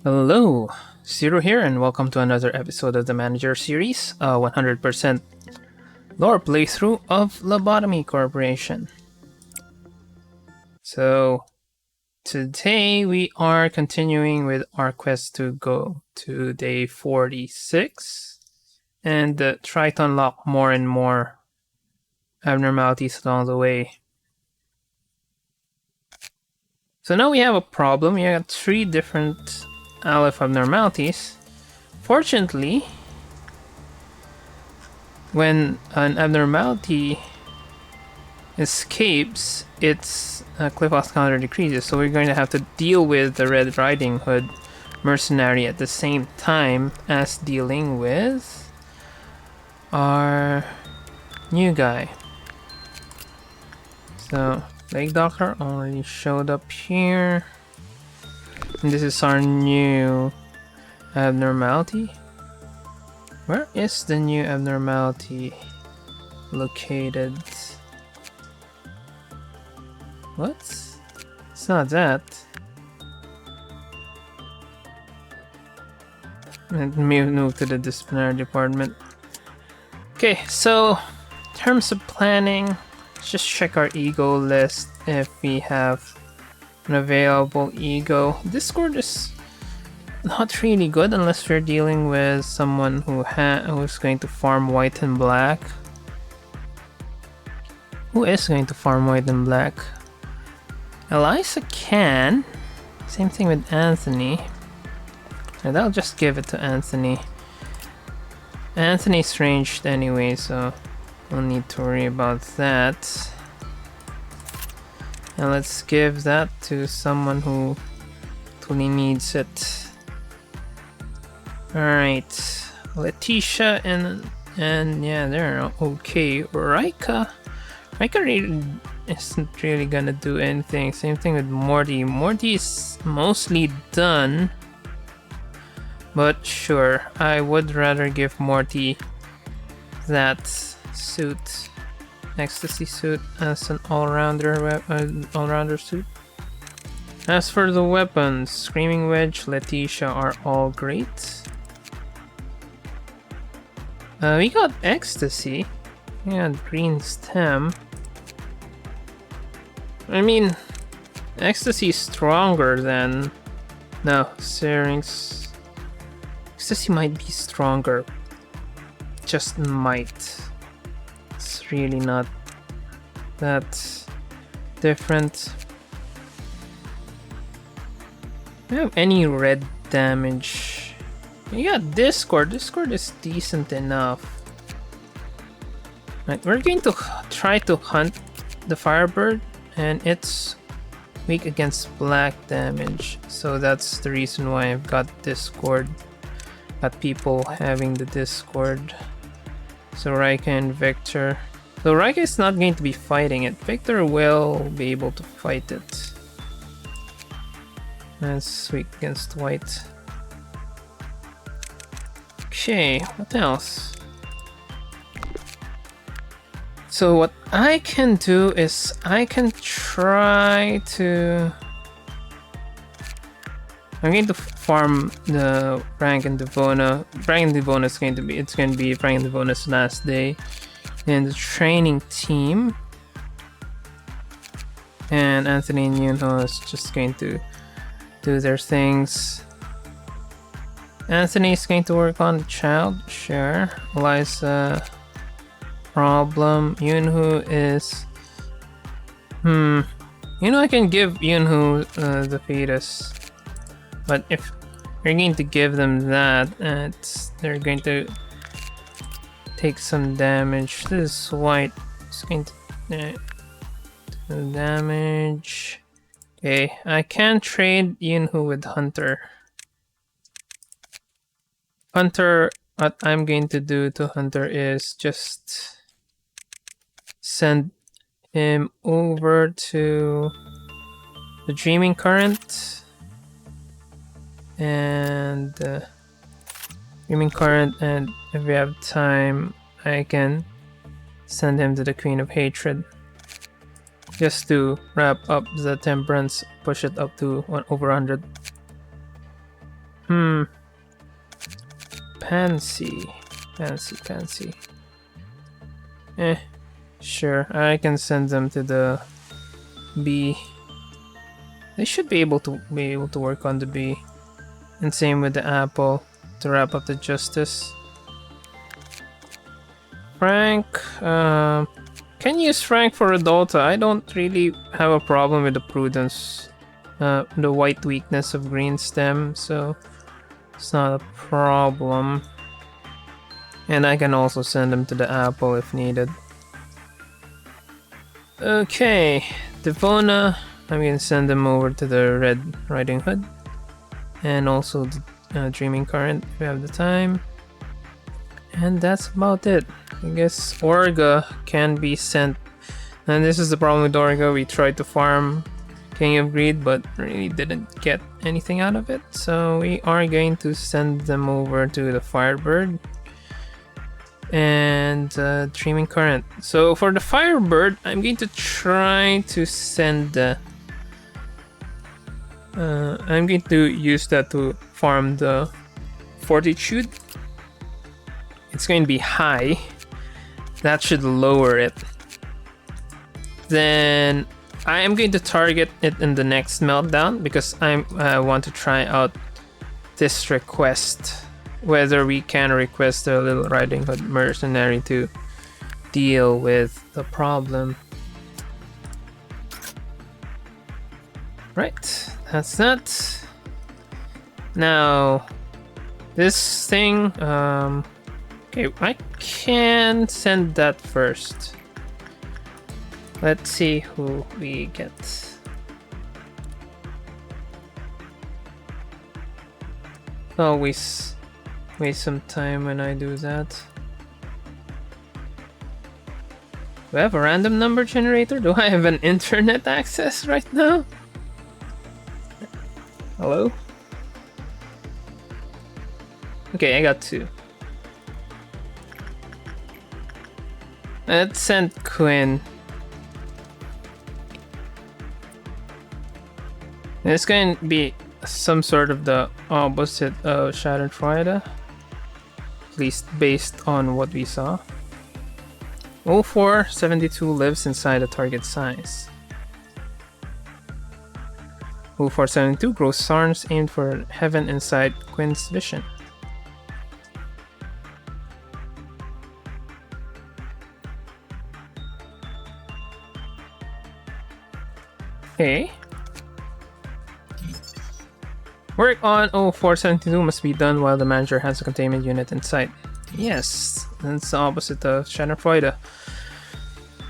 Hello, Zero here, and welcome to another episode of the Manager series, a 100% lore playthrough of Lobotomy Corporation. So, today we are continuing with our quest to go to day 46 and try to unlock more and more abnormalities along the way. So now we have a problem. We have 3 different Aleph abnormalities. Fortunately, when an abnormality escapes, its cliff house counter decreases. So we're going to have to deal with the Red Riding Hood mercenary at the same time as dealing with our new guy. So Lake Doctor already showed up here. And this is our new abnormality. Where is the new abnormality located? What? It's not that. Let me move to the disciplinary department. Okay, so in terms of planning, let's just check our ego list if we have an available ego. Discord is not really good unless we're dealing with someone who's going to farm white and black. Who is going to farm white and black? Eliza can. Same thing with Anthony. And I'll just give it to Anthony. Anthony's ranged anyway, so no need to worry about that. And let's give that to someone who truly needs it. Alright, Letitia and yeah, they're okay. Rika really isn't really gonna do anything. Same thing with Morty. Morty is mostly done, but sure, I would rather give Morty that suit, ecstasy suit, as an all-rounder suit. As for the weapons, Screaming Wedge, Letitia are all great. We got ecstasy. We got green stem. I mean, ecstasy is stronger than... No, Syrinx... Ecstasy might be stronger. Just might. It's really not that different. Do we have any red damage? We got Discord. Discord is decent enough. Right, we're going to try to hunt the Firebird, and it's weak against black damage. So that's the reason why I've got Discord. Got people having the Discord. So Rika and Victor. Though Rika is not going to be fighting it, Victor will be able to fight it. That's weak against white. Okay, what else? So what I can do is I can try to... I'm going to farm the Frank and Devona. Frank and Devona is going to be... It's going to be Frank and Devona's last day. And the training team. And Anthony and Yunho is just going to do their things. Anthony is going to work on the child, sure. Eliza, problem. Yunho is... I can give Yunho the fetus. But if we're going to give them that, they're going to take some damage. This is white. It's going to do damage. Okay, I can trade Yunho with Hunter. Hunter, what I'm going to do to Hunter is just send him over to the Dreaming Current. And Dreaming Current, and if we have time, I can send him to the Queen of Hatred. Just to wrap up the Temperance, push it up to over 100. Pansy. Pansy. Sure. I can send them to the B. They should be able to work on the B. And same with the apple to wrap up the justice. Frank, can use Frank for Adulta. I don't really have a problem with the prudence, the white weakness of green stem, so it's not a problem. And I can also send them to the apple if needed. Okay, Devona, I'm gonna send them over to the Red Riding Hood. And also the Dreaming Current if we have the time. And that's about it. I guess Orga can be sent. And this is the problem with Orga. We tried to farm King of Greed, but really didn't get anything out of it. So we are going to send them over to the Firebird and Dreaming Current. So for the Firebird, I'm going to try to send the... I'm going to use that to farm the Fortitude. It's going to be high. That should lower it. Then I am going to target it in the next meltdown because I want to try out this request. Whether we can request a Little Riding Hood mercenary to deal with the problem. Right, that's that. Now, this thing, okay, I can send that first. Let's see who we get. Always waste some time when I do that. Do I have a random number generator? Do I have an internet access right now? Hello? Okay, I got 2. Let's send Quinn. It's going to be some sort of the opposite of Shattered Friday. At least based on what we saw. 0472 lives inside the target size. 0472 grows SARMs aimed for heaven inside Quinn's vision. Okay. Work on 0472 must be done while the manager has a containment unit in sight. Yes, that's the opposite of Shatterfreude.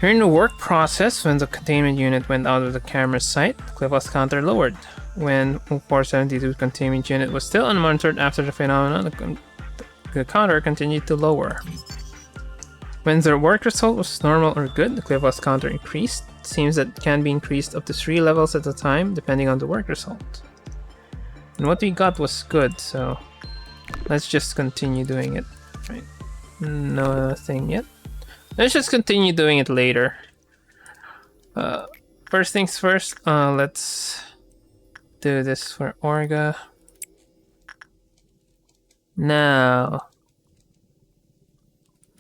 During the work process, when the containment unit went out of the camera's sight, the Cliffhouse counter lowered. When 0472's containment unit was still unmonitored after the phenomenon, the counter continued to lower. When the work result was normal or good, the Cliffhouse counter increased. It seems that it can be increased up to 3 levels at a time, depending on the work result. And what we got was good, so let's just continue doing it. Right? Nothing yet. Let's just continue doing it later. First things first, let's do this for Orga. Now,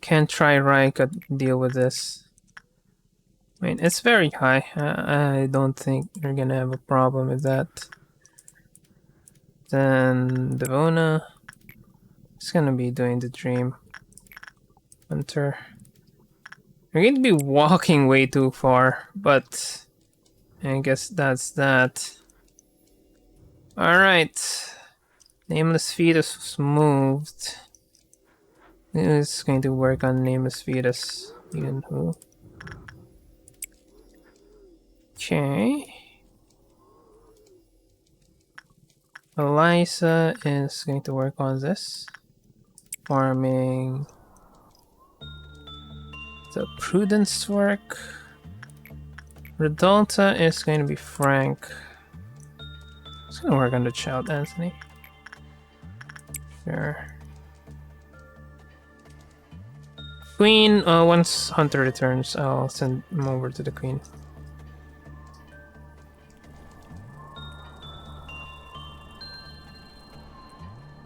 can try Raika to deal with this. I mean, it's very high. I don't think you're gonna have a problem with that. Then Devona is gonna be doing the Dream Hunter. You're going to be walking way too far, but I guess that's that. Alright. Nameless Fetus was moved. Who's going to work on Nameless Fetus? Even who? Okay. Eliza is going to work on this. Farming. The Prudence work. Redolta is going to be Frank. It's going to work on the Child Anthony. Sure. Queen, once Hunter returns, I'll send him over to the Queen.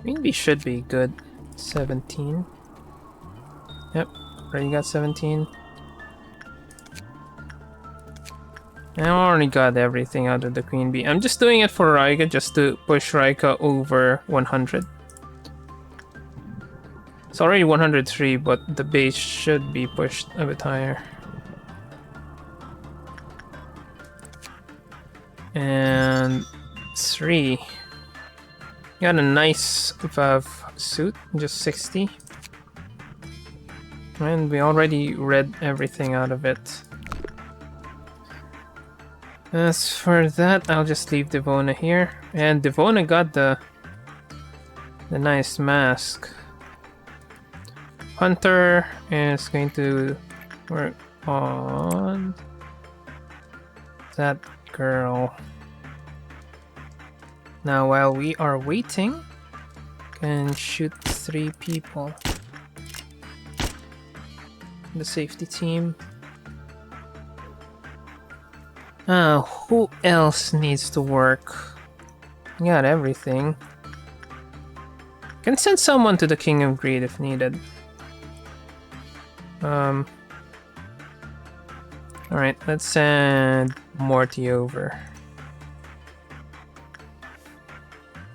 Queen bee should be good. 17. Yep, already got 17. I already got everything out of the queen bee. I'm just doing it for Raika, just to push Raika over 100. It's already 103, but the base should be pushed a bit higher. And 3. Got a nice Vav suit, just 60. And we already read everything out of it. As for that, I'll just leave Devona here. And Devona got the nice mask. Hunter is going to work on that girl. Now, while we are waiting, can shoot 3 people. The safety team. Who else needs to work? Got everything. Can send someone to the King of Greed if needed. Alright, let's send Morty over.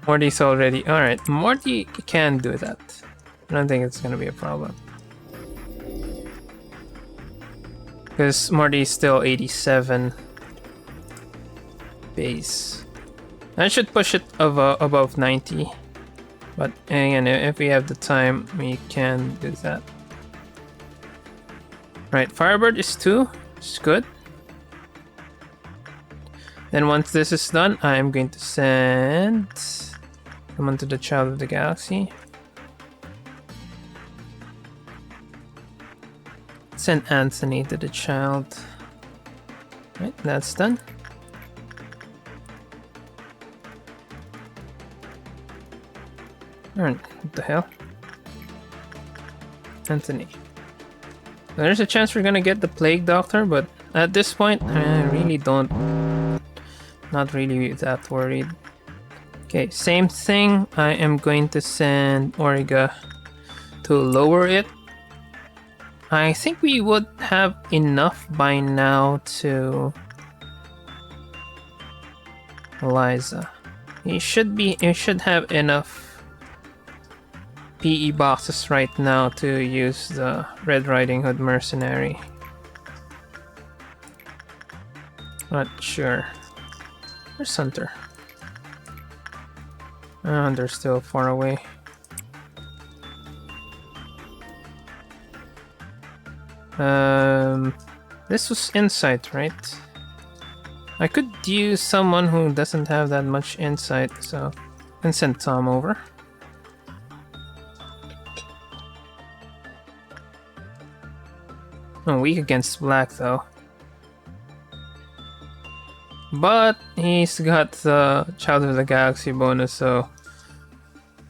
Morty's already... Alright, Morty can do that. I don't think it's gonna be a problem. Because Morty's still 87 base. I should push it above 90. But again, if we have the time, we can do that. Right, Firebird is 2. It's good. Then once this is done, I'm going to send someone to the Child of the Galaxy. Send Anthony to the Child. Right, that's done. Alright, what the hell? Anthony. There's a chance we're gonna get the Plague Doctor, but at this point, I really don't... Not really that worried. Okay, same thing. I am going to send Origa to lower it. I think we would have enough by now to... Eliza. You should have enough PE boxes right now to use the Red Riding Hood Mercenary. Not sure. Where's Hunter? Oh, they're still far away. This was insight, right? I could use someone who doesn't have that much insight, so I can send Tom over. Oh, weak against black though. But he's got the Child of the Galaxy bonus, so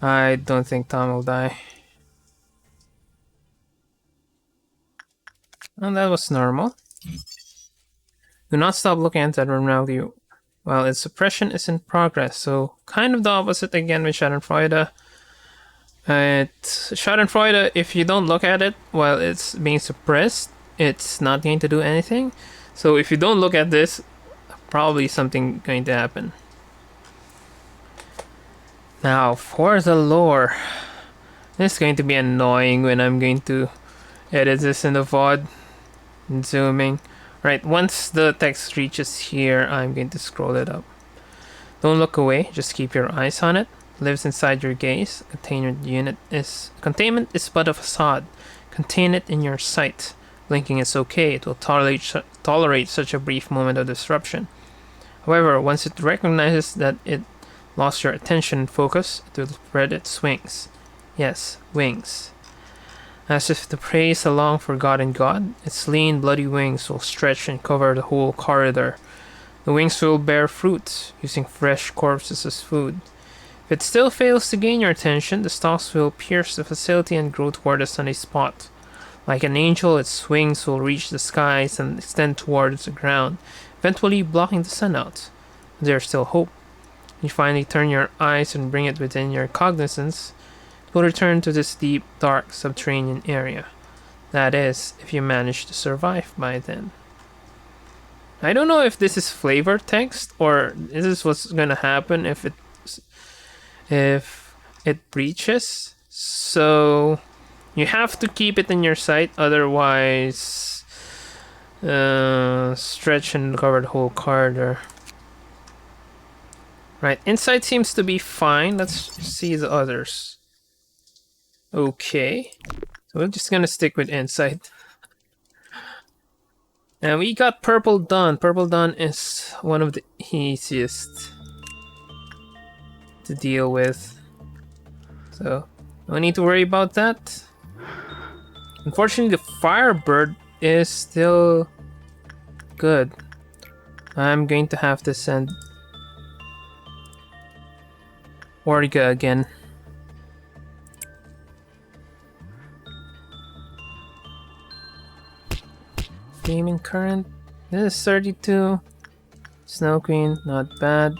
I don't think Tom will die. Oh, that was normal. Do not stop looking at that Ronaldo while its suppression is in progress, so kind of the opposite again with Schadenfreude. Schadenfreude, if you don't look at it while it's being suppressed, it's not going to do anything. So if you don't look at this, probably something going to happen. Now for the lore. This is going to be annoying when I'm going to edit this in the VOD. Zooming. Right, once the text reaches here, I'm going to scroll it up. Don't look away, just keep your eyes on it. Lives inside your gaze. Containment is but a facade. Contain it in your sight. Blinking is okay, it will tolerate such a brief moment of disruption. However, once it recognizes that it lost your attention and focus, it will spread its wings. Yes, wings. As if to praise a long-forgotten god, its lean, bloody wings will stretch and cover the whole corridor. The wings will bear fruit, using fresh corpses as food. If it still fails to gain your attention, the stalks will pierce the facility and grow toward a sunny spot. Like an angel, its wings will reach the skies and extend towards the ground, eventually blocking the sun out. There's still hope. You finally turn your eyes and bring it within your cognizance. It will return to this deep, dark, subterranean area. That is, if you manage to survive by then. I don't know if this is flavor text or this is what's gonna happen if it breaches. So you have to keep it in your sight, otherwise stretch and cover the whole card there. Right, inside seems to be fine. Let's see the others. Okay, so we're just gonna stick with inside. And we got Purple Dawn. Purple Dawn is one of the easiest to deal with. So, no need to worry about that. Unfortunately, the Firebird is still good. I'm going to have to send Orga again. Flaming Current. This is 32. Snow Queen, not bad.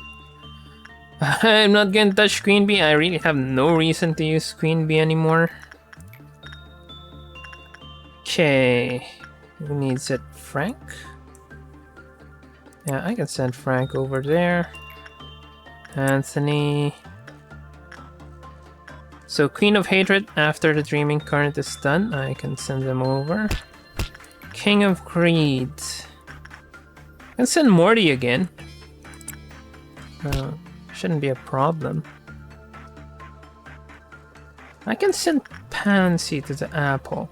I'm not gonna touch Queen Bee. I really have no reason to use Queen Bee anymore. Okay. Who needs it? Frank? Yeah, I can send Frank over there. Anthony. So Queen of Hatred, after the Dreaming Current is done, I can send them over. King of Greed. I can send Morty again. Shouldn't be a problem. I can send Pansy to the apple.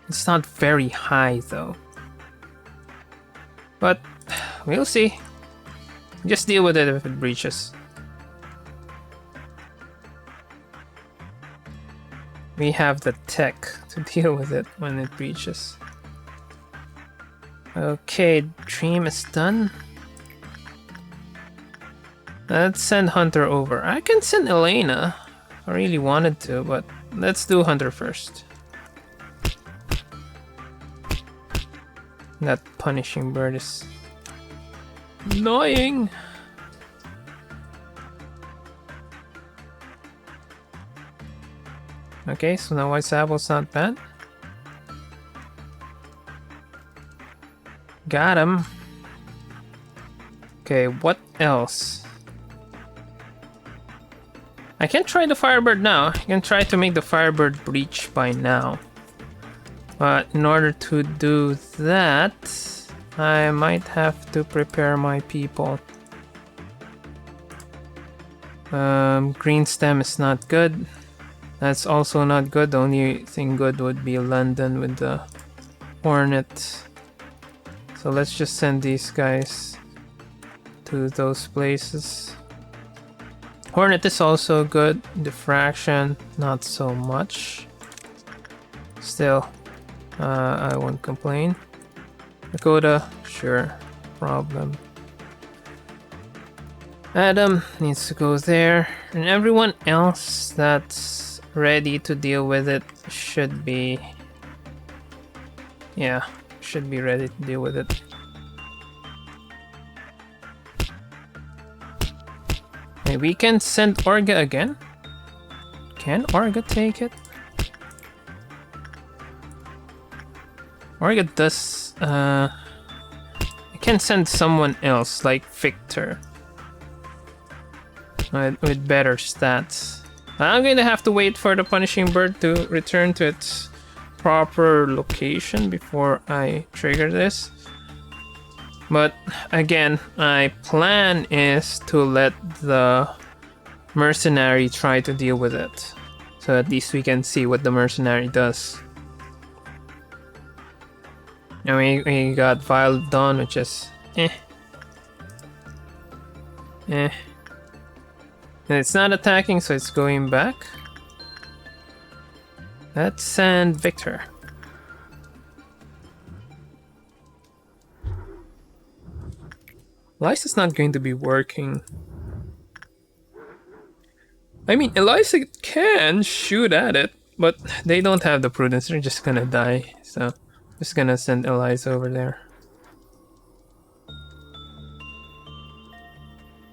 It's not very high though. But we'll see. Just deal with it if it breaches. We have the tech to deal with it when it breaches. Okay, Dream is done. Let's send Hunter over. I can send Elena if I really wanted to, but let's do Hunter first. That punishing bird is annoying. Okay, so now White Sabble's not bad. Got him. Okay, what else? I can try the Firebird now. I can try to make the Firebird breach by now. But in order to do that, I might have to prepare my people. Green Stem is not good. That's also not good. The only thing good would be London with the Hornet. So let's just send these guys to those places. Hornet is also good. Diffraction, not so much. Still, I won't complain. Dakota, sure, problem. Adam needs to go there. And everyone else that's ready to deal with it should be... yeah, should be ready to deal with it. Okay, we can send Orga again. Can Orga take it? Orga does... I can send someone else, like Victor. With better stats. I'm going to have to wait for the Punishing Bird to return to its proper location before I trigger this. But again, my plan is to let the mercenary try to deal with it. So at least we can see what the mercenary does. And we got Vile Dawn, which is eh. And it's not attacking, so it's going back. Let's send Victor. Eliza's not going to be working. I mean, Eliza can shoot at it, but they don't have the prudence. They're just gonna die. So, I'm just gonna send Eliza over there.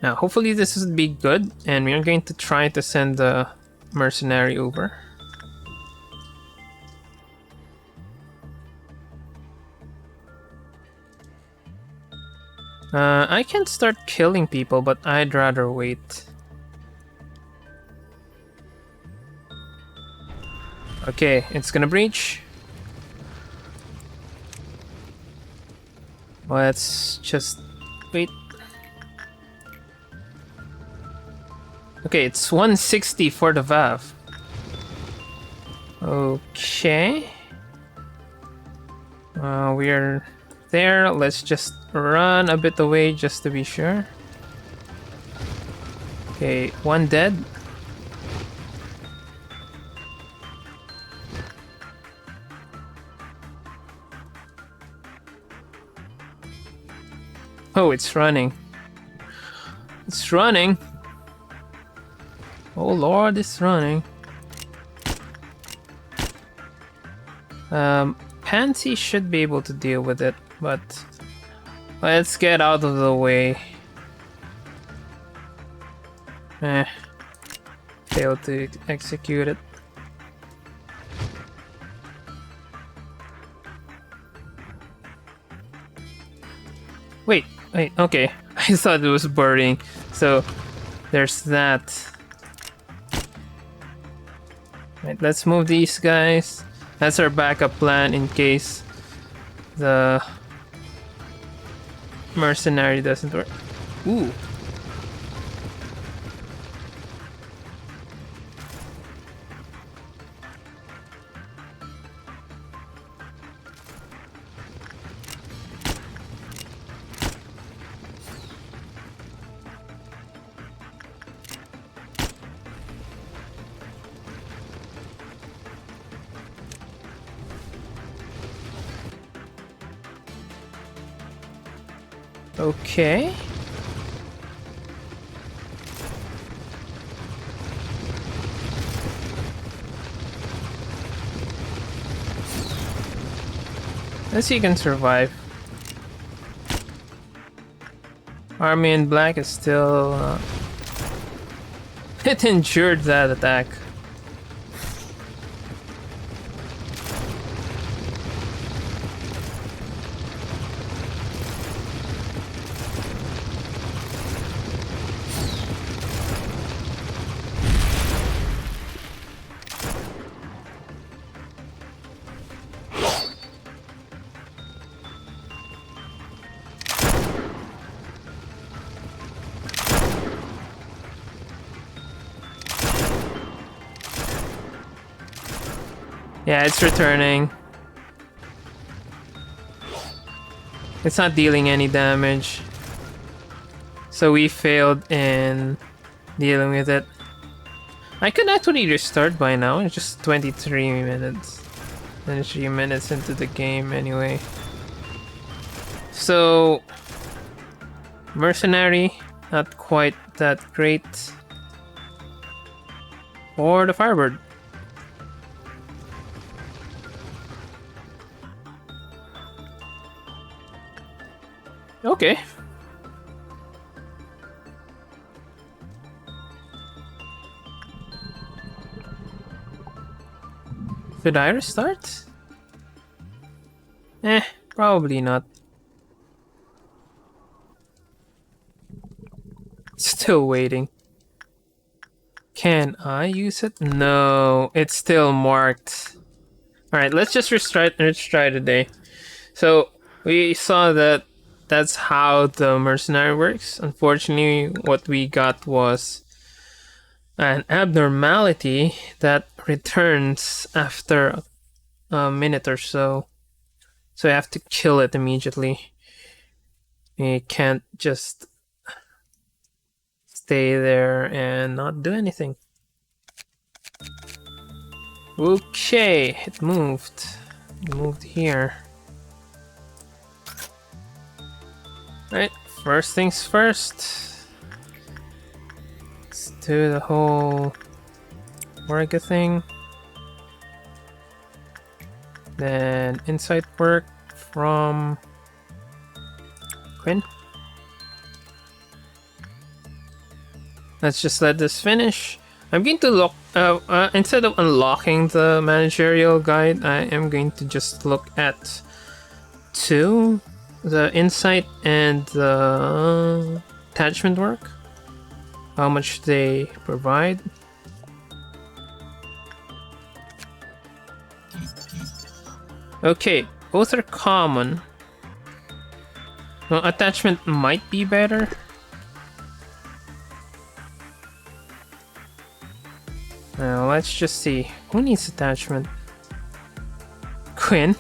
Now, hopefully this would be good, and we are going to try to send the mercenary over. I can start killing people, but I'd rather wait. Okay, it's gonna breach. Let's just wait. Okay, it's 160 for the valve. Okay. We're there. Let's just run a bit away just to be sure. Okay, one dead. Oh, it's running. It's running. Oh lord, it's running. Pansy should be able to deal with it, but let's get out of the way. Failed to execute it. Wait, okay. I thought it was burning, so there's that. Right, let's move these guys. That's our backup plan in case the mercenary doesn't work. Ooh. Okay. Let's see if you can survive. Army in black is still... it endured that attack. Yeah, it's returning. It's not dealing any damage. So we failed in dealing with it. I could actually restart by now. It's just 23 minutes. 23 minutes into the game anyway. So... mercenary, not quite that great. Or the Firebird. Okay. Should I restart? Probably not. Still waiting. Can I use it? No, it's still marked. Alright, let's just retry today. So, we saw that that's how the mercenary works. Unfortunately, what we got was an abnormality that returns after a minute or so. So I have to kill it immediately. You can't just stay there and not do anything. Okay, it moved. It moved here. Right, first things first. Let's do the whole Morga thing. Then insight work from Quinn. Let's just let this finish. I'm going to look, instead of unlocking the managerial guide, I am going to just look at two, the insight and the attachment work, how much they provide. Okay, both are common. Well, attachment might be better. Now, let's just see. Who needs attachment? Quinn?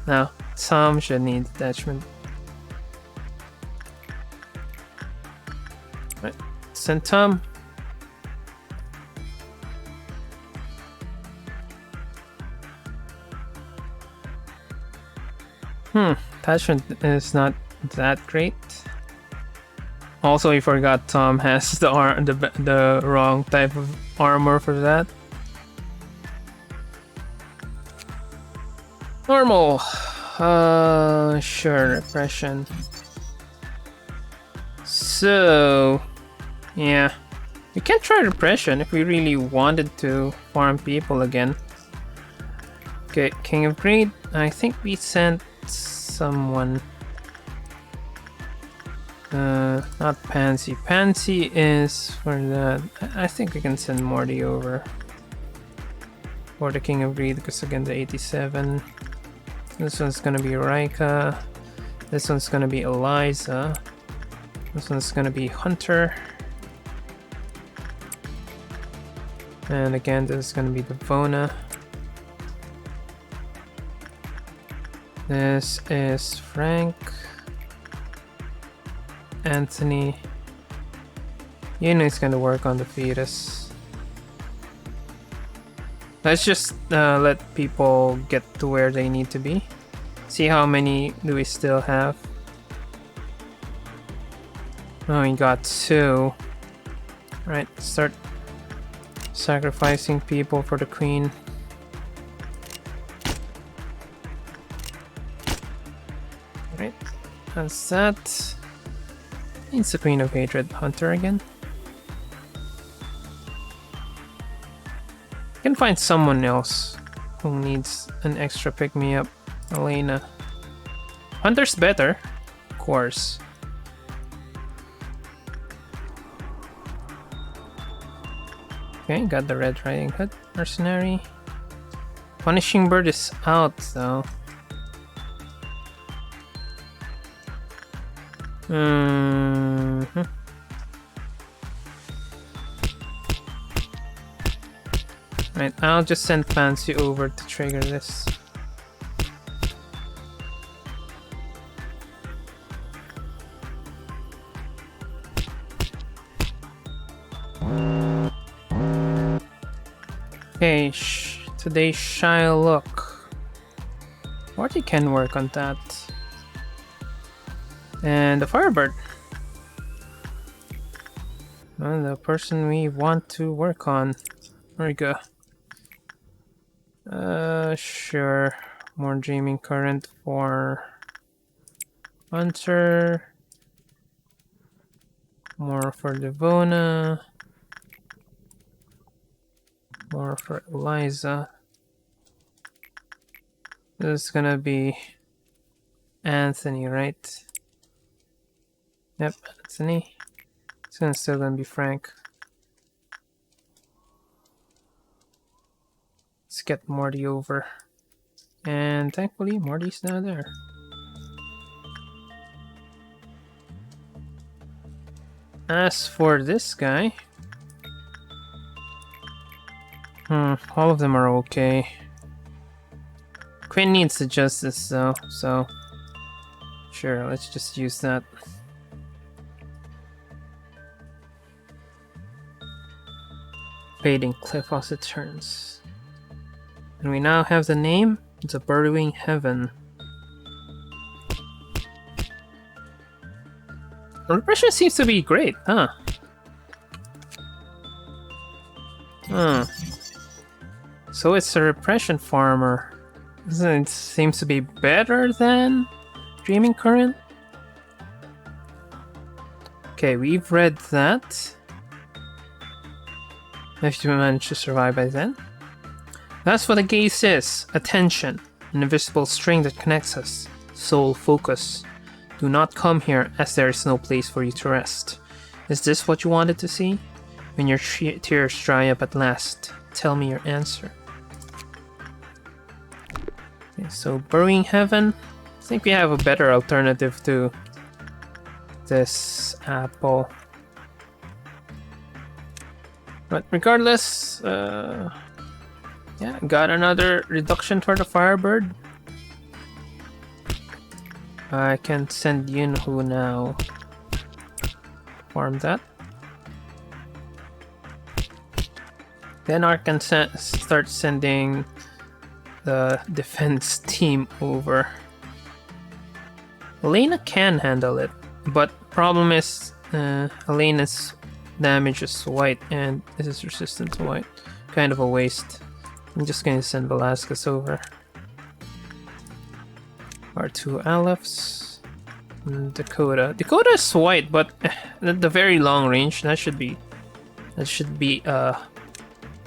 No, Tom should need attachment. Right, send Tom. Attachment is not that great. Also, we forgot Tom has the wrong type of armor for that. Normal. Sure, repression. So, yeah. We can try repression if we really wanted to farm people again. Okay, King of Greed. I think we sent someone. Not Pansy. Pansy is for that. I think we can send Morty over. For the King of Greed, because again, the 87. This one's gonna be Rika. This one's gonna be Eliza. This one's gonna be Hunter. And again, this is gonna be Devona. This is Frank. Anthony. You know he's gonna work on the fetus. Let's just let people get to where they need to be. See how many do we still have. Oh, we got 2. Right, start sacrificing people for the queen. Right, that's that. It's the Queen of Hatred Hunter again. I can find someone else who needs an extra pick-me-up. Elena. Hunter's better, of course. Okay, got the Red Riding Hood mercenary. Punishing Bird is out though. Right, I'll just send Fancy over to trigger this. Okay, today's shy look. Morty can work on that. And the Firebird. Well, the person we want to work on. There we go. Sure. More Dreaming Current for Hunter. More for Devona. More for Eliza. This is gonna be Anthony, right? Yep, Anthony. It's still gonna be Frank. Let's get Morty over. And thankfully, Morty's not there. As for this guy... all of them are okay. Quinn needs the justice though, so... Sure, let's just use that. Fading cliff as it turns. And we now have the name, the Burrowing Heaven. The repression seems to be great, huh? So it's a repression farmer. Doesn't it seems to be better than Dreaming Current? Okay, we've read that. If you manage to survive by then. That's what a gaze is. Attention. An invisible string that connects us. Sole focus. Do not come here, as there is no place for you to rest. Is this what you wanted to see? When your tears dry up at last, tell me your answer. Okay, so Burrowing Heaven. I think we have a better alternative to this apple. But regardless, yeah, got another reduction for the Firebird. I can send Yunhu now. Farm that. Then I can start sending the defense team over. Elena can handle it, but problem is Elena's damage is white and this is resistant to white. Kind of a waste. I'm just gonna send Velasquez over. Our two Alephs. Dakota. Dakota is white, but at the very long range, that should be a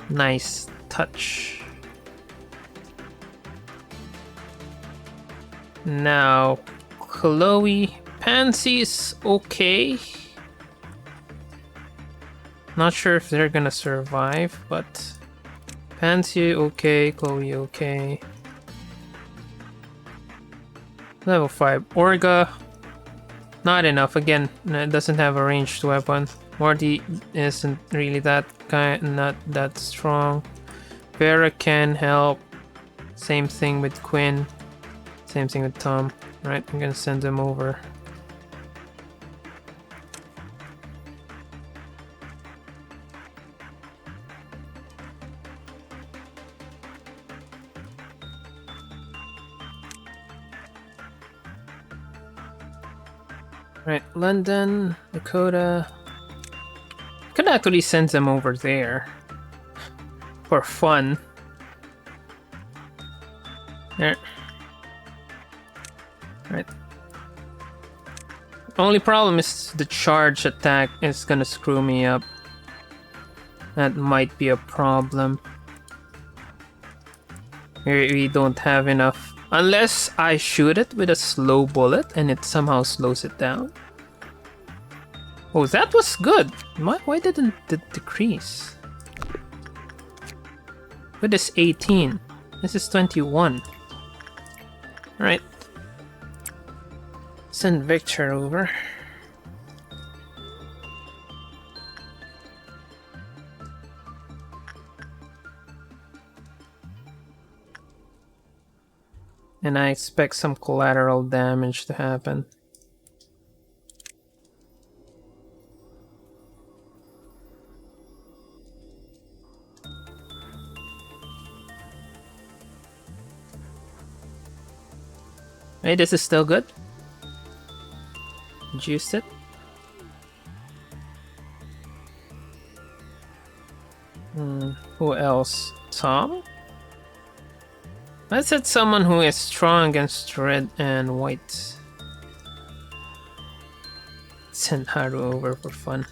nice touch. Now, Chloe. Pansy's okay. Not sure if they're gonna survive, but Pansy okay, Chloe okay. Level 5 Orga. Not enough. Again, it doesn't have a ranged weapon. Morty isn't really not that strong. Vera can help. Same thing with Quinn. Same thing with Tom. Right, I'm gonna send them over. Right, London, Dakota. I could actually send them over there for fun. There. Right. Only problem is the charge attack is gonna screw me up. That might be a problem. We don't have enough. Unless I shoot it with a slow bullet and it somehow slows it down. Oh, that was good. Why didn't it decrease? With this 18. This is 21. Alright. Send Victor over. And I expect some collateral damage to happen. Hey, this is still good. Juiced it. Who else? Tom? I said someone who is strong against red and white. Send Haru over for fun.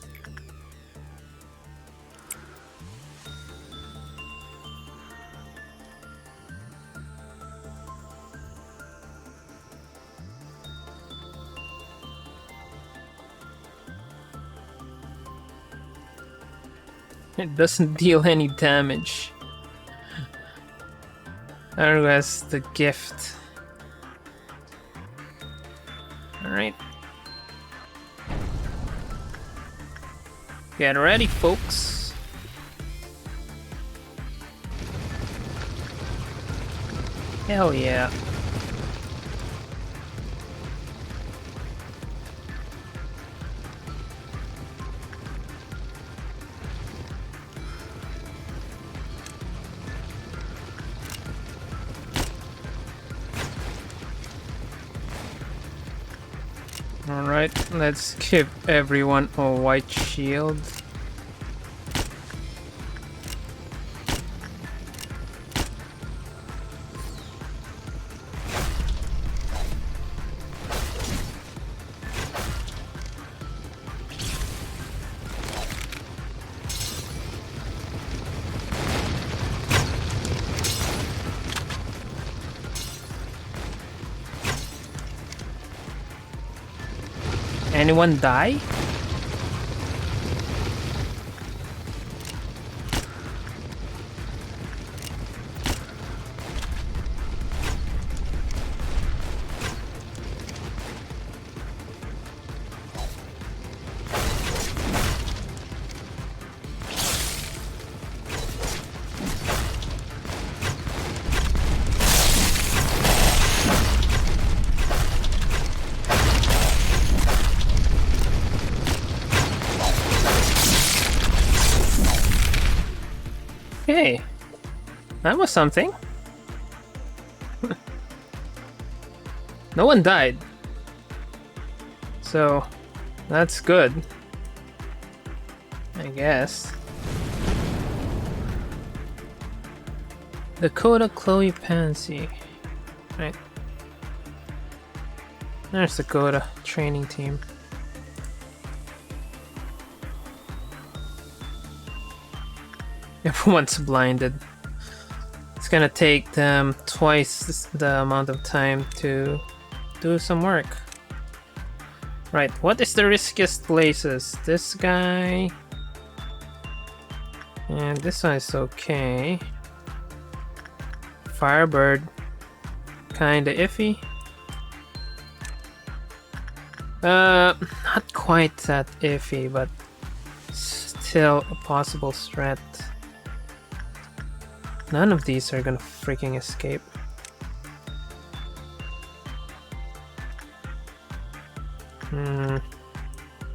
It doesn't deal any damage. Haru has the gift. Alright. Get ready, folks. Hell yeah. Alright, let's give everyone a white shield. Anyone die? Hey, that was something. No one died. So, that's good. I guess. Dakota Chloe Pansy. Right. There's Dakota training team. Everyone's blinded. It's gonna take them twice the amount of time to do some work. Right, what is the riskiest places? This guy. And this one is okay. Firebird. Kinda iffy. Not quite that iffy, but still a possible threat. None of these are gonna freaking escape. I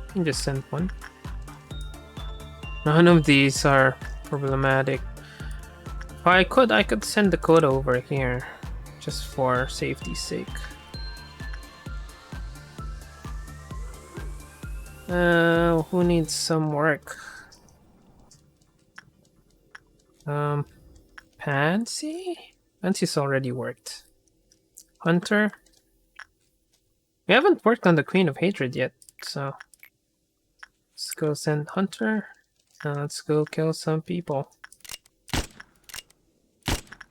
can just send one. None of these are problematic. If I could send the code over here, just for safety's sake. Who needs some work? Pansy? Pansy's already worked. Hunter? We haven't worked on the Queen of Hatred yet, so let's go send Hunter and let's go kill some people.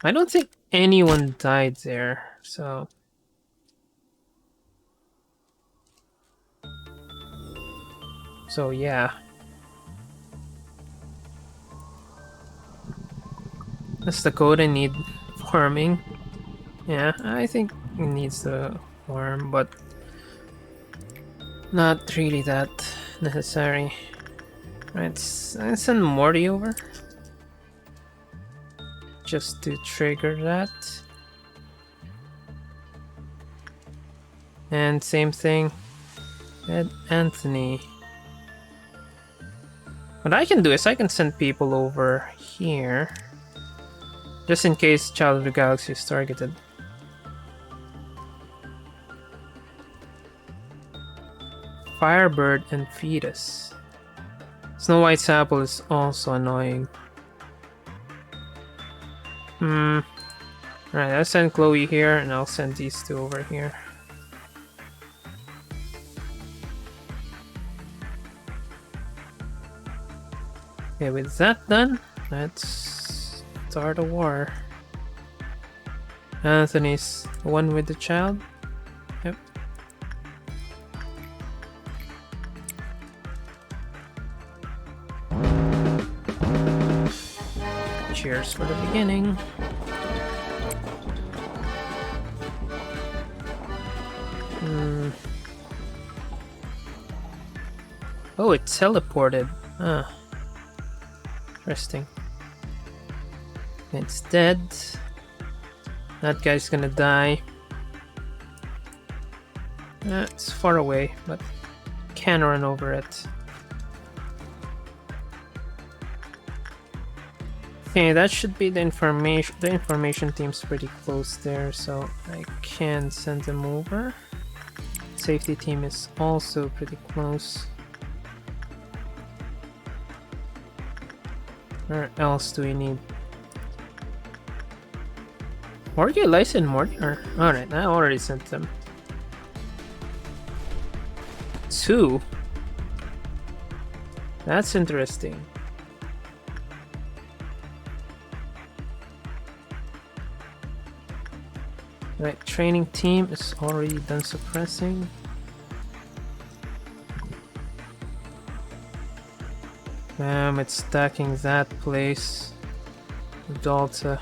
I don't think anyone died there, so yeah. Does Dakota need farming? Yeah, I think it needs the farm, but not really that necessary. Right, let's send Morty over. Just to trigger that. And same thing at Anthony. What I can do is I can send people over here. Just in case Child of the Galaxy is targeted. Firebird and Fetus. Snow White's apple is also annoying. Alright, I'll send Chloe here and I'll send these two over here. Okay, with that done, let's start a war. Anthony's the one with the child. Yep. Cheers for the beginning. Oh, it teleported. Ah. Interesting. It's dead. That guy's gonna die. It's far away, but can run over it. Okay, that should be the information. The information team's pretty close there, so I can send them over. Safety team is also pretty close. Where else do we need? Morty, Eliza, and Morty? Alright, I already sent them. 2? That's interesting. Right, training team is already done suppressing. It's stacking that place. Delta.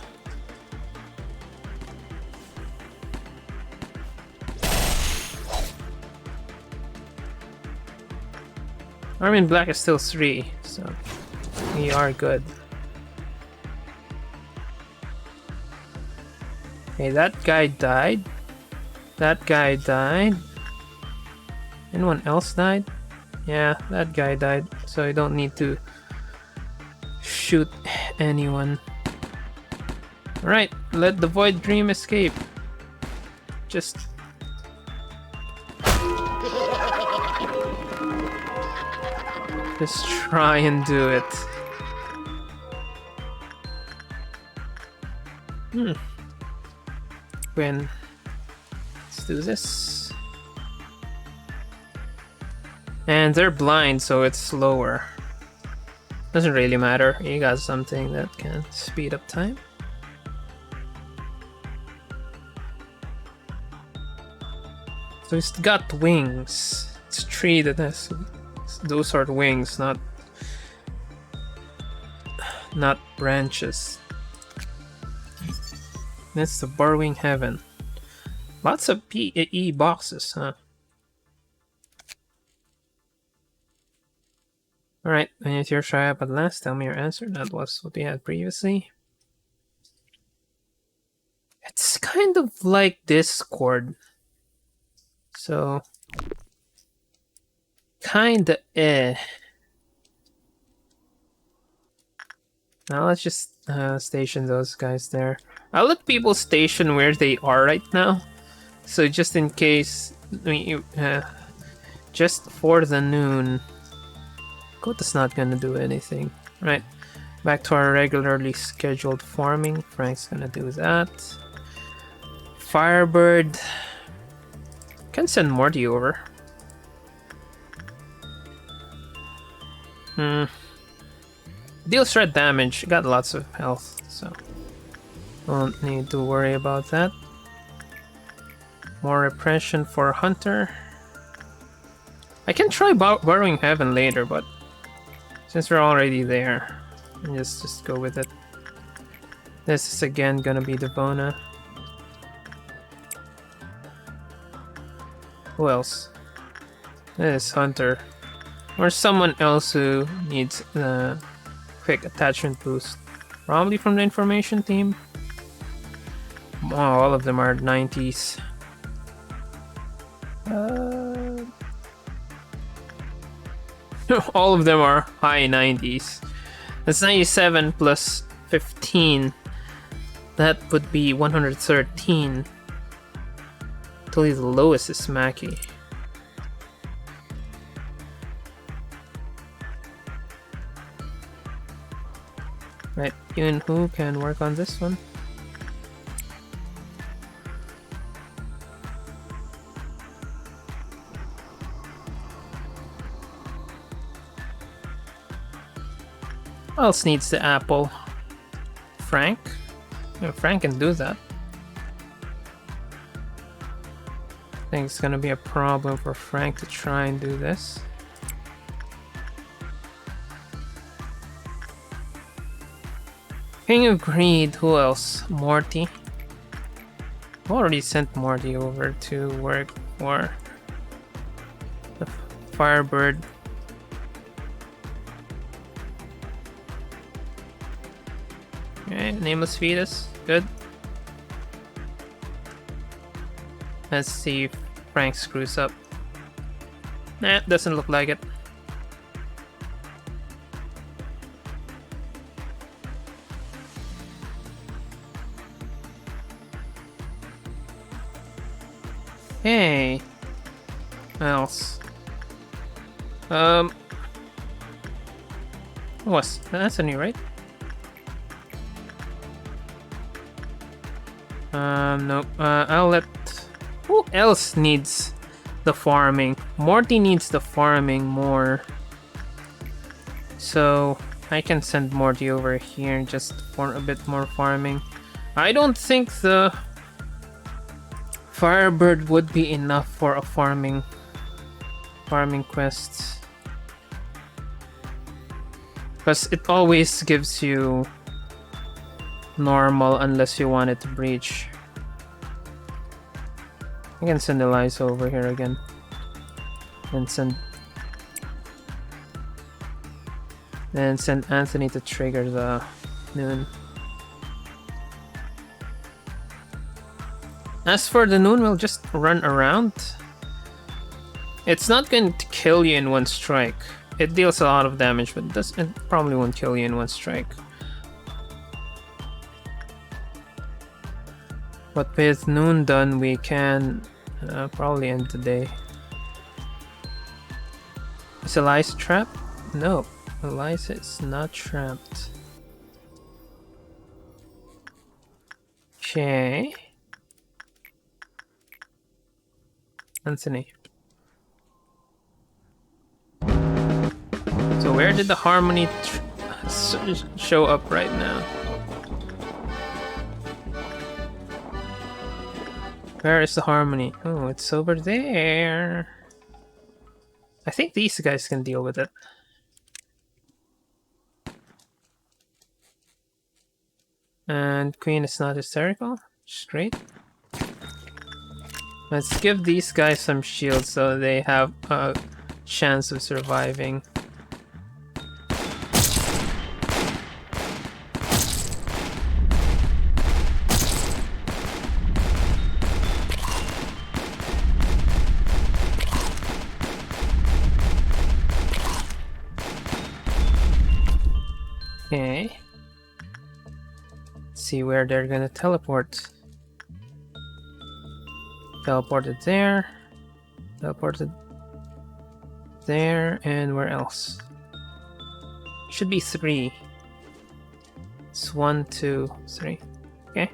Army in black is still 3, so we are good. Okay, that guy died. That guy died. Anyone else died? Yeah, that guy died, so I don't need to shoot anyone. Alright, let the Void Dream escape. Just... Just try and do it. Win. Let's do this. And they're blind, so it's slower. Doesn't really matter. You got something that can speed up time. So it's got wings. It's 3 that has... Those are wings, not branches. That's the Burrowing Heaven. Lots of E boxes, huh? Alright, and it's your try up at last. Tell me your answer. That was what we had previously. It's kind of like Discord. So... Kinda Now let's just station those guys there. I'll let people station where they are right now. So just in case... just for the noon... Kota's not gonna do anything. Right, back to our regularly scheduled farming. Frank's gonna do that. Firebird... Can send Morty over. Deals red damage, got lots of health, so don't need to worry about that. More repression for Hunter. I can try Burrowing Heaven later, but since we're already there, just go with it. This is again gonna be Devona. Who else? This is Hunter. Or someone else who needs the quick attachment boost. Probably from the information team. Oh, all of them are 90s. All of them are high 90s. That's 97 plus 15. That would be 113. Totally the lowest is Mackie. Right, you and who can work on this one? Who else needs the apple? Frank? Yeah, Frank can do that. I think it's gonna be a problem for Frank to try and do this. King of Greed, who else? Morty. I've already sent Morty over to work for the Firebird. Okay, Nameless Fetus, good. Let's see if Frank screws up. Nah, doesn't look like it. Hey, what else? What's that's a new, right? Nope. I'll let. Who else needs the farming? Morty needs the farming more. So I can send Morty over here just for a bit more farming. I don't think the Firebird would be enough for a farming quest. Because it always gives you normal unless you want it to breach. I can send Eliza over here again. And send Anthony to trigger the noon. As for the noon, we'll just run around. It's not going to kill you in one strike. It deals a lot of damage, but it probably won't kill you in one strike. But with noon done, we can probably end the day. Is Eliza trapped? No, Eliza is not trapped. Okay. Anthony. So where did the harmony show up right now? Where is the harmony? Oh, it's over there. I think these guys can deal with it. And Queen is not hysterical, which is great. Let's give these guys some shields so they have a chance of surviving. Okay. Let's see where they're gonna teleport. Teleported there. Teleported there, and where else? Should be 3. It's 1, 2, 3. Okay.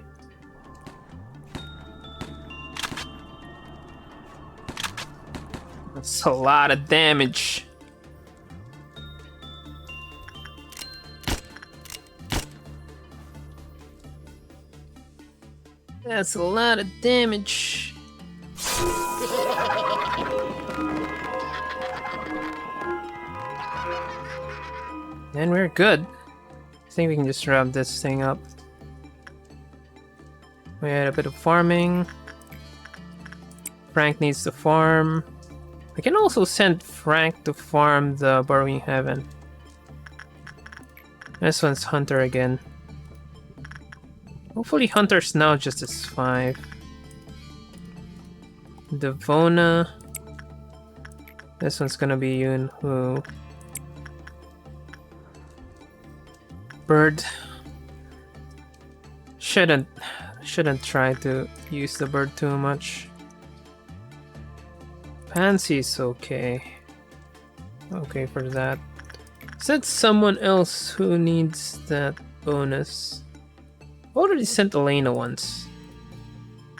That's a lot of damage. That's a lot of damage. And we're good. I think we can just wrap this thing up. We had a bit of farming. Frank needs to farm. I can also send Frank to farm the Burrowing Heaven. This one's Hunter again. Hopefully Hunter's now just as 5. Devona. This one's gonna be Yunhu. Bird. Shouldn't try to use the bird too much. Pansy's okay. Okay for that. Send someone else who needs that bonus. Already sent Elena once.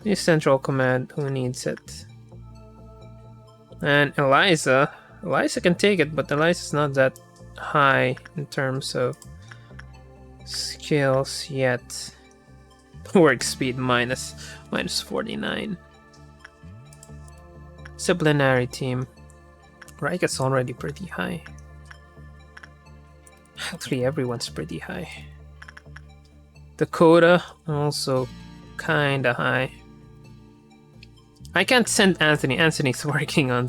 Use Central Command who needs it. And Eliza. Eliza can take it, but Eliza's not that high in terms of skills yet. Work speed minus 49. Disciplinary team. Rika's already pretty high. Actually, everyone's pretty high. Dakota also kinda high. I can't send Anthony. Anthony's working on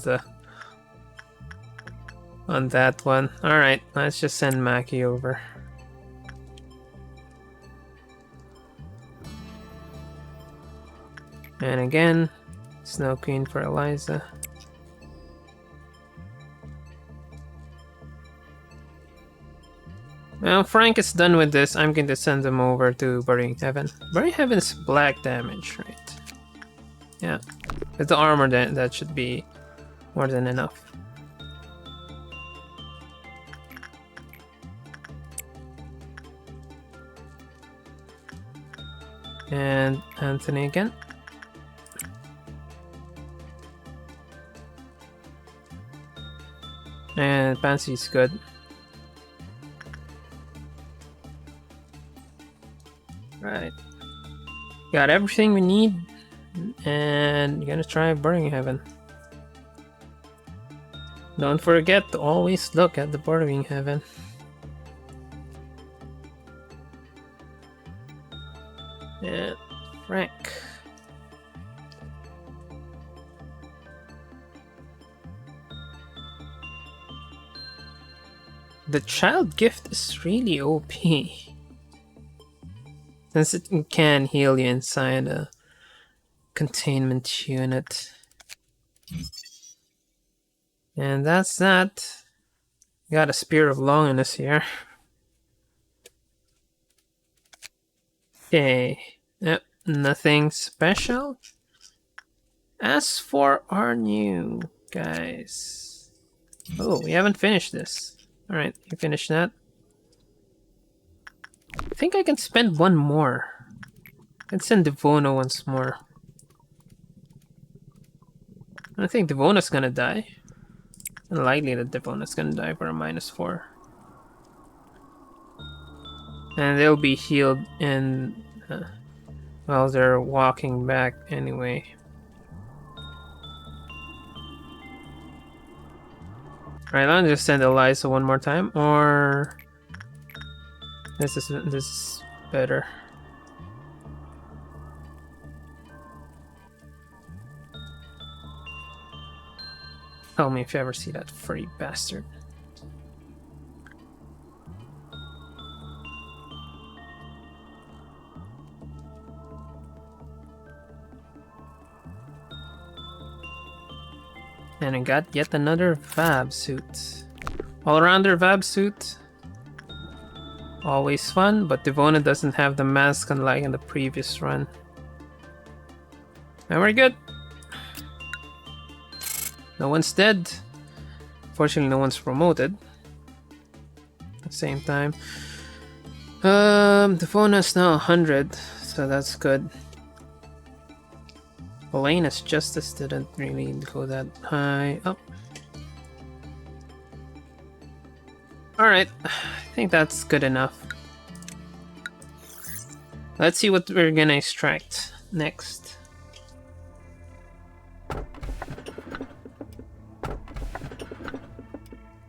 that one. Alright, let's just send Mackie over. And again, Snow Queen for Eliza. Well, Frank is done with this. I'm going to send him over to Burrowing Heaven. Burrowing Heaven's black damage, right? Yeah. With the armor, that should be more than enough. And Anthony again. And Pansy's good. Right. Got everything we need. And you're gonna try Burrowing Heaven. Don't forget to always look at the Burrowing Heaven. rank. The child gift is really OP. Since it can heal you inside a containment unit. And that's that. Got a Spear of Longinus here. Okay. Yep, nothing special. As for our new guys. Oh, we haven't finished this. Alright, you finished that. I think I can spend one more. Let's send Devona once more. I think Devona's gonna die. Unlikely that Devona's gonna die for a -4. And they'll be healed in... while they're walking back anyway. Alright, I'll just send Eliza one more time, or... This is better. Tell me if you ever see that furry bastard. And I got yet another Vab suit. All-rounder Vab suit. Always fun, but Devona doesn't have the mask unlike in the previous run. And we're good. No one's dead. Fortunately, no one's promoted. At the same time. Devona's now 100, so that's good. Elena's Justice didn't really go that high up. Alright, I think that's good enough. Let's see what we're gonna extract next.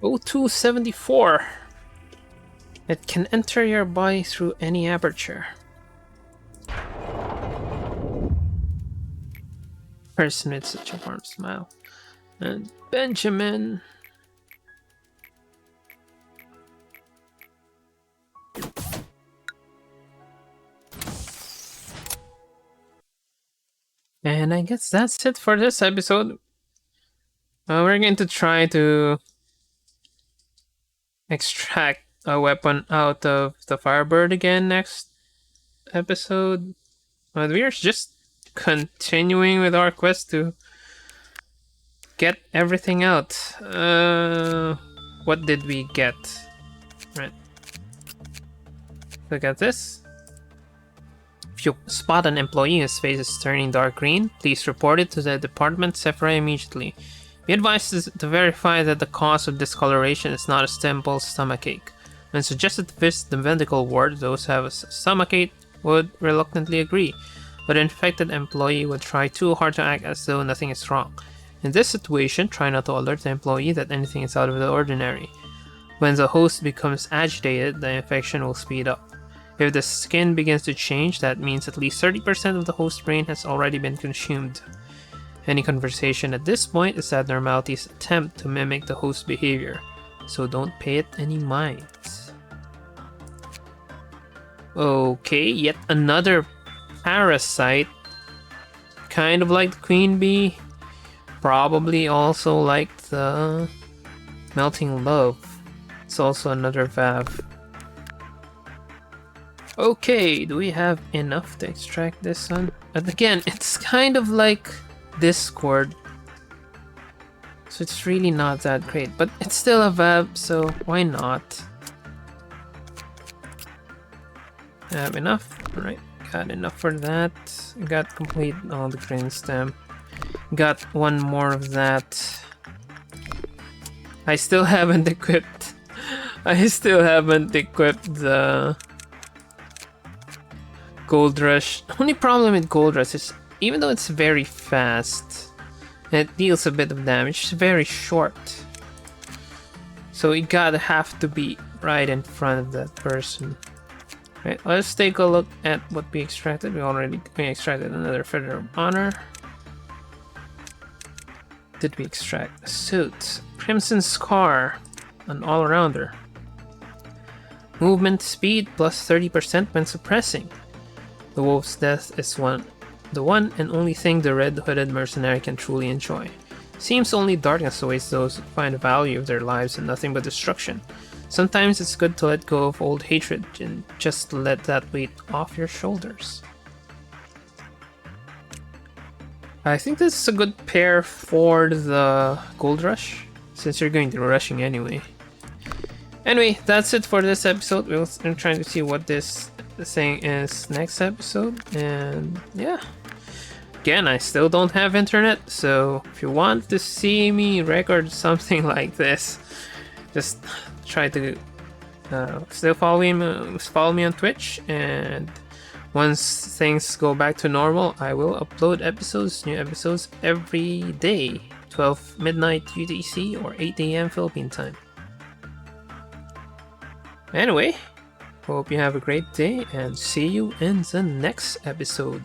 O274. It can enter your body through any aperture. Person with such a warm smile. And Benjamin. And I guess that's it for this episode. We're going to try to extract a weapon out of the Firebird again next episode. But we are just continuing with our quest to get everything out. What did we get? Right. Look at this. If you spot an employee whose face is turning dark green, please report it to the department Sephira immediately. Be advised to verify that the cause of discoloration is not a simple stomachache. When suggested to visit the medical ward, those who have a stomachache would reluctantly agree, but an infected employee would try too hard to act as though nothing is wrong. In this situation, try not to alert the employee that anything is out of the ordinary. When the host becomes agitated, the infection will speed up. If the skin begins to change, that means at least 30% of the host's brain has already been consumed. Any conversation at this point is abnormality's attempt to mimic the host's behavior, so don't pay it any mind. Okay, yet another parasite. Kind of like the queen bee. Probably also like the melting love. It's also another Vav. Okay, do we have enough to extract this one? But again, it's kind of like Discord. So it's really not that great. But it's still a Vav, so why not? I have enough? Alright, got enough for that. Got complete all the green stem. Got one more of that. I still haven't equipped. I still haven't equipped the Gold Rush. The only problem with Gold Rush is even though it's very fast and it deals a bit of damage, it's very short. So you gotta have to be right in front of that person. Right, let's take a look at what we extracted. We extracted another Feather of Honor. Did we extract a suit? Crimson Scar, an all-rounder. Movement speed plus 30% when suppressing. The Wolf's Death is the one and only thing the red-hooded mercenary can truly enjoy. Seems only darkness awaits those who find the value of their lives in nothing but destruction. Sometimes it's good to let go of old hatred and just let that weight off your shoulders. I think this is a good pair for the Gold Rush, since you're going to be rushing anyway. Anyway, that's it for this episode. I'm trying to see what this thing is next episode, and yeah. Again, I still don't have internet, so if you want to see me record something like this, just try to still follow me on Twitch, and once things go back to normal, I will upload new episodes every day, 12 midnight UTC or 8 AM Philippine time. Anyway, hope you have a great day and see you in the next episode.